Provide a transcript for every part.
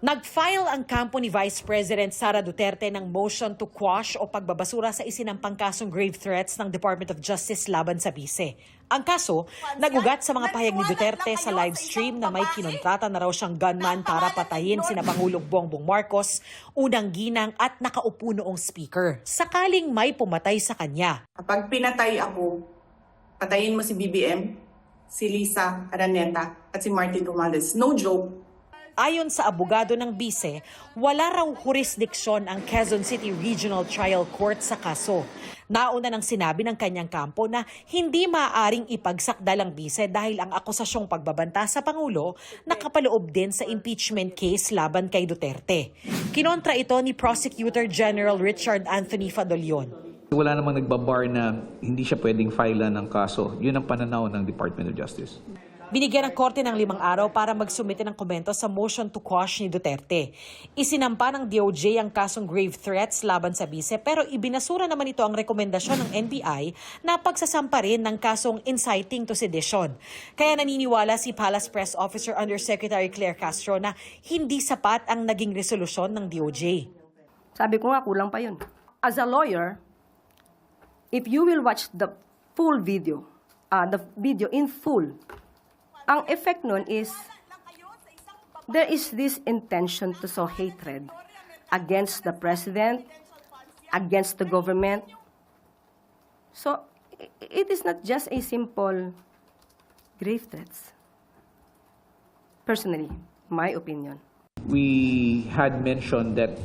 Nag-file ang kampo ni Vice President Sara Duterte ng motion to quash o pagbabasura sa isinampang kasong grave threats ng Department of Justice laban sa bise. Ang kaso, nagugat sa mga pahayag ni Duterte sa live stream na may kinontrata na raw siyang gunman para patayin sina Pangulong Bongbong Marcos, Unang Ginang at nakaupo noong speaker. Sakaling may pumatay sa kanya. Kapag pinatay ako, patayin mo si BBM, si Lisa Araneta at si Martin Romualdez. No joke. Ayon sa abogado ng bise, wala raw jurisdiksyon ang Quezon City Regional Trial Court sa kaso. Nauna nang sinabi ng kanyang kampo na hindi maaaring ipagsakdal ang bise dahil ang akusasyong pagbabanta sa Pangulo nakapaloob din sa impeachment case laban kay Duterte. Kinontra ito ni Prosecutor General Richard Anthony Fadolion. Wala namang nagbabar na hindi siya pwedeng file ng kaso. Yun ang pananaw ng Department of Justice. Binigyan ng korte ng 5 araw para magsumite ng komento sa motion to quash ni Duterte. Isinampa ng DOJ ang kasong grave threats laban sa bise pero ibinasura naman ito ang rekomendasyon ng NBI na pagsasampa rin ng kasong inciting to sedition. Kaya naniniwala si Palace Press Officer Undersecretary Claire Castro na hindi sapat ang naging resolusyon ng DOJ. Sabi ko nga, kulang pa yun. As a lawyer, if you will watch the full video, the video in full, ang effect nun is, there is this intention to sow hatred against the president, against the government. So, it is not just a simple grave threats. Personally, my opinion. We had mentioned that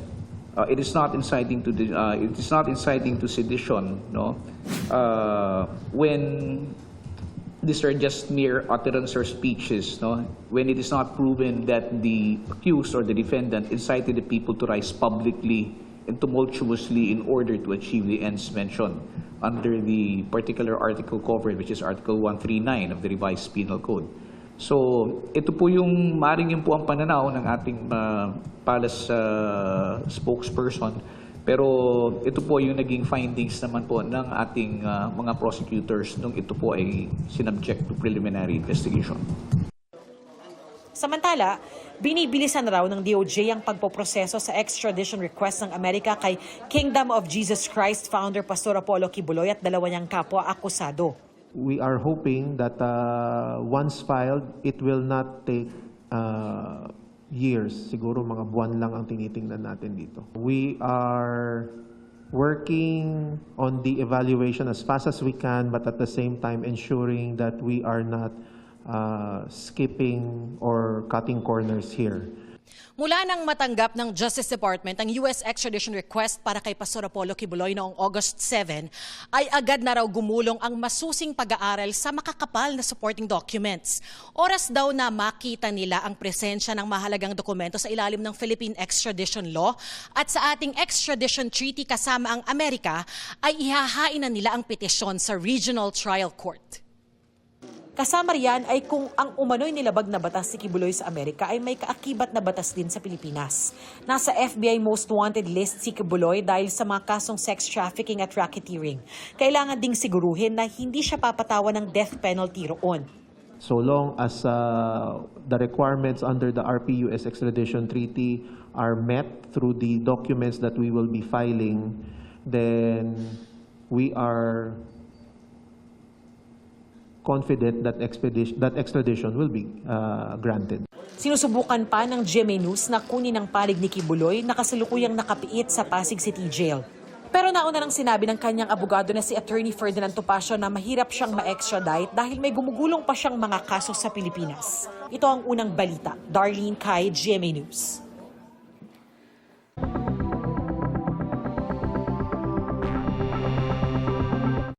it is not inciting to sedition, no? When these are just mere utterance or speeches, no? When it is not proven that the accused or the defendant incited the people to rise publicly and tumultuously in order to achieve the ends mentioned under the particular article covered, which is Article 139 of the Revised Penal Code. So, ito po yung maring yun po ang pananaw ng ating palace spokesperson. Pero ito po yung naging findings naman po ng ating mga prosecutors nung ito po ay sinubject to preliminary investigation. Samantala, binibilisan raw ng DOJ ang pagpoproseso sa extradition request ng Amerika kay Kingdom of Jesus Christ founder Pastor Apollo Kibuloy at 2 niyang kapwa akusado. We are hoping that once filed, it will not take years, siguro mga buwan lang ang tinitingnan natin dito. We are working on the evaluation as fast as we can, but at the same time ensuring that we are not skipping or cutting corners here. Mula nang matanggap ng Justice Department ang U.S. extradition request para kay Pastor Apollo Kibuloy noong August 7, ay agad na raw gumulong ang masusing pag-aaral sa makakapal na supporting documents. Oras daw na makita nila ang presensya ng mahalagang dokumento sa ilalim ng Philippine extradition law at sa ating extradition treaty kasama ang Amerika ay ihahain na nila ang petisyon sa Regional Trial Court. Kasama riyan ay kung ang umano'y nilabag na batas si Kibuloy sa Amerika ay may kaakibat na batas din sa Pilipinas. Nasa FBI Most Wanted list si Kibuloy dahil sa mga kasong sex trafficking at racketeering. Kailangan ding siguruhin na hindi siya papatawan ng death penalty roon. So long as the requirements under the RP-US extradition treaty are met through the documents that we will be filing, then we are confident that extradition will be granted. Sinusubukan pa ng GMA News na kunin ang panig ni Kibuloy na kasalukuyang nakapiit sa Pasig City Jail. Pero nauna nang sinabi ng kanyang abogado na si Attorney Ferdinand Topacio na mahirap siyang ma-extradite dahil may gumugulong pa siyang mga kaso sa Pilipinas. Ito ang unang balita. Darlene Kai, GMA News.